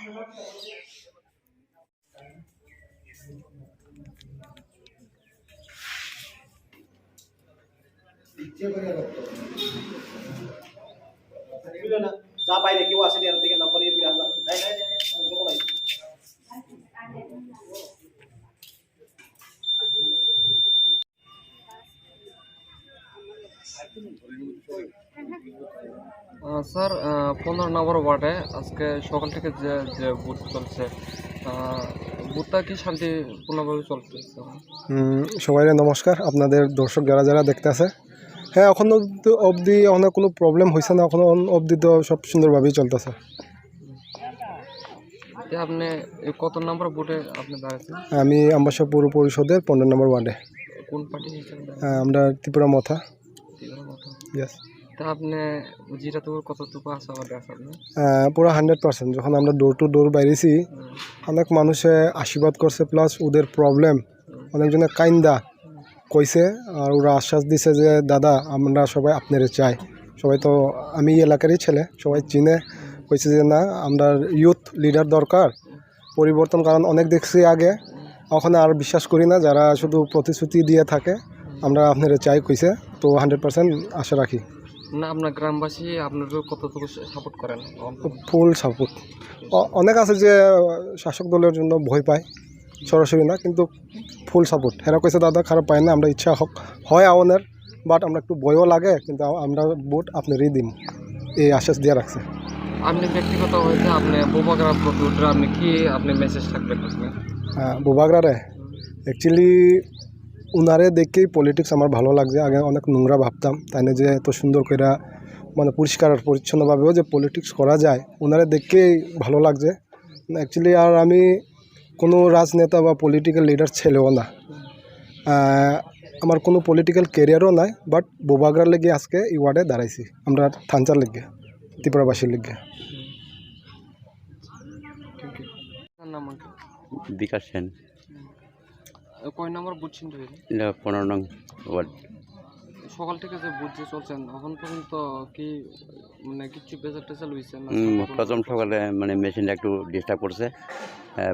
যা বাইরে কেউ আসেনি এর থেকে নাম্বার নিয়ে বিরাজ নাই নাই নাই স্যার 15 নম্বর ওয়ার্ডে আজকে সকাল থেকে যে যে বুথ চলছে বুথটা কি শান্তিপূর্ণভাবে চলছে? সবাই নমস্কার, আপনাদের দর্শক যারা যারা দেখতে আছে। হ্যাঁ, এখন অবধি অনেক কোনো প্রবলেম হয়েছে না, এখন অবধি তো সব সুন্দরভাবেই চলতেছে। আপনি কত নম্বর বুথে আপনি দাঁড়াচ্ছেন? আমি আমবাসা পৌর পরিষদের 15 নম্বর ওয়ার্ডে। কোন পার্টি? আমরা ত্রিপুরা মথা। ইয়েস। তা আপনি জিরাতে কতটুকু আশাবাদী আছেন? পুরো 100%। যখন আমরা ডোর টু ডোর বাইরেছি, অনেক মানুষে আশীর্বাদ করছে, প্লাস ওদের প্রবলেম অনেকজনে কাইন্দা কইছে, আর ওরা আশ্বাস দিছে যে দাদা আমরা সবাই আপনারে চাই। সবাই তো আমি এলাকারই ছেলে, সবাই চিনে। কইছে যে না, আমরা ইউথ লিডার দরকার, পরিবর্তন, কারণ অনেক দেখছি আগে, ওখানে আর বিশ্বাস করি না যারা শুধু প্রতিশ্রুতি দিয়ে থাকে। আমরা আপনারা চাই কইছে, তো 100% আশা রাখি। না, আপনার গ্রামবাসী আপনাদের কতটুকু সাপোর্ট করেন? Full support. অনেক আছে যে শাসক দলের জন্য ভয় পায়, সরাসরি না, কিন্তু ফুল সাপোর্ট। হেরা কইছে দাদা খারাপ পায় না, আমরা ইচ্ছা হয় আওয়ানের, বাট আমরা একটু ভয়ও লাগে, কিন্তু আমরা ভোট আপনারই দিন, এই আশ্বাস দিয়ে রাখছে। আপনি ব্যক্তিগত হয়েছে আপনি বোবাগ্রা প্রতিটা আপনি কি আপনি মেসেজ থাকবেন? বোবাগ্রারে অ্যাকচুয়ালি উনারে দেখেই পলিটিক্স আমার ভালো লাগছে। আগে অনেক নোংরা ভাবতাম, তাই না, যে এত সুন্দর করে মানে পরিষ্কার পরিচ্ছন্নভাবেও যে পলিটিক্স করা যায়, ওনারে দেখেই ভালো লাগছে অ্যাকচুয়ালি। আর আমি কোনো রাজনেতা বা পলিটিক্যাল লিডার ছেলেও না, আমার কোনো পলিটিক্যাল ক্যারিয়ারও নাই, বাট বোবাগ্রার লেগে আজকে এই ওয়ার্ডে দাঁড়াইছি, আমরা থানচার লেগে, ত্রিপুরাবাসীর লেগে। বিকাশ সেন। কয় নম্বর বুথ ছিল? 15 নং ওয়ার্ড। সকাল থেকে যে বুথ যে চলছেন এখন পর্যন্ত কি মানে কিছু বেজার টেজাল হয়েছে? প্রথম সকালে মানে মেশিনটা একটু ডিস্টার্ব করছে,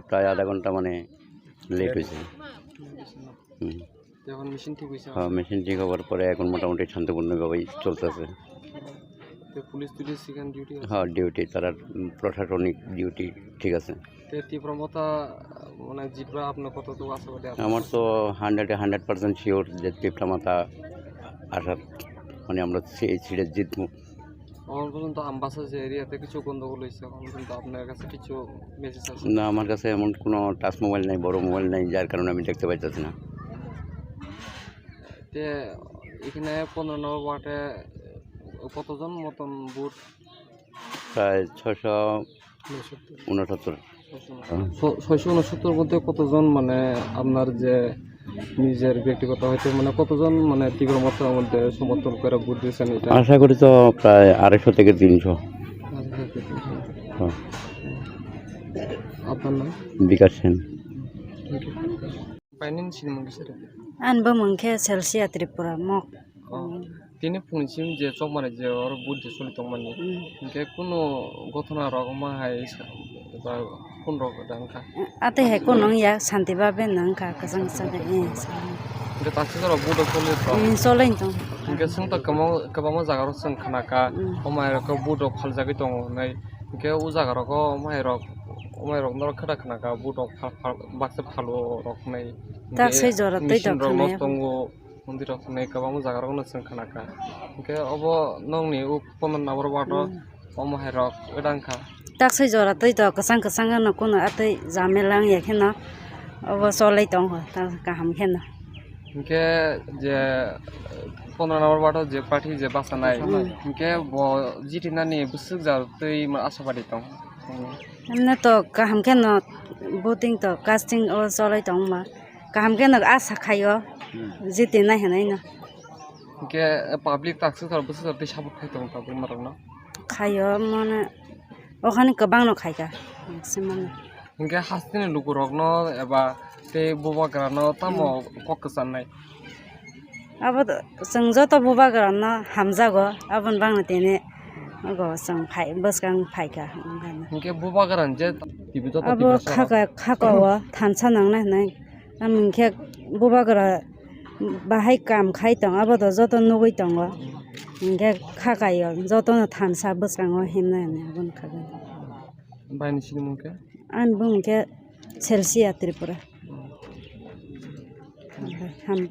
প্রায় আধা ঘন্টা মানে লেট হয়েছে। এখন মেশিন ঠিক হয়েছে? হ্যাঁ, মেশিন ঠিক হওয়ার পরে এখন মোটামুটি শান্তিপূর্ণভাবেই চলতেছে। পুলিশ সেখানে ডিউটি? হ্যাঁ, ডিউটি, তারা প্রশাসনিক ডিউটি ঠিক আছে। ত্রিপুরা মতা মানে জিতবা আপনার কতটুকু আশাবাদী? আমার তো 100% শিওর যে ত্রিপুরা মাতা আসার, মানে আমরা এই সিটে জিতবো। এখন পর্যন্ত আমবাসা যে এরিয়াতে কিছু গন্ডগোল হয়েছে, এখন পর্যন্ত আপনার কাছে কিছু মেসেজ আছে? না, আমার কাছে এমন কোনো টাচ মোবাইল নাই, বড় মোবাইল নাই, যার কারণে আমি দেখতে পাইতেছি না। এখানে 15 নম্বর ওয়ার্ডে কতজন মতন বুথ? প্রায় 669। 669 মধ্যে কতজন মানে আপনার যে নিজের ব্যক্তিগত হয়তো মানে কতজন মানে তীব্র মাত্রার মধ্যে সমর্থন করে ভোট দিয়েছেন? এটা আশা করি তো প্রায় 250 থেকে 300। আপনার নাম? বিকাশ সেন। পাইনি সিনেমা সেটা আনবো মংখে সেলসিয়া ত্রিপুরা মক তিনি পুনছিম যে চকমারি যে ওর বুদ্ধি চলি তমানি ইনকে কোনো ঘটনা রকমা হাই বা কোন রকম ডাঙ্কা আতে হে কোন ইয়া শান্তি বাবে নাঙ্কা কসং সাদে ইনকে তাছে জরা বুদ্ধ চলি তো চলেন তো ইনকে সং তা কামা জাগার সং খানাকা ওমাই রক বুদ্ধ ফাল জাগি দং নাই ইনকে উ জাগার রক ওমাই রক নর খাটা খানাকা বুদ্ধ ফাল বাকসে ফালো রক নাই তাছে জরা তৈ দখনে মন্দির নাই কাবাং জাগার কোন সং খানাকা ইনকে অব নংনি উ 15 নম্বর ওয়ার্ড ওমাই রক এডাংখা তাছে জরা তৈ দ কসং ন কোন আতে জামেলাং ইয়াখেন অব চলাই দং তা কাহাম খেন ইনকে যে 15 নম্বর ওয়ার্ড যে পার্টি যে বাসা নাই ইনকে জিটি নানি বুসুক যা তৈ আশাবাদী দং हमने तो काम के न बोटिंग तो कास्टिंग और चलाई दं मा काम के न आशा खायो जिते ना हेनाय न के पाब्लिक टाक्स तर बस तर सापोर्ट खाइ दं पाब्लिक मारन खायो माने ओखाने गोबां न खायगा मैक्सिमाम इनके हास्तिनि लुगु रगन एबा ते बोबाग्रान तामो ककसान नाय अब जों जत बोबाग्रान हामजागो आबन बांनो तेने ago sang phai baskang phai ka hingke buba garan je tibi to abo khaka thansa nang na nai am khe buba gara bahai kam khai tong abo to joto nugui tong hingke khaka yo joto no thansa baskang o himna ne abon khaga bayni sini mungke an bung ke Chelsea Tripura ham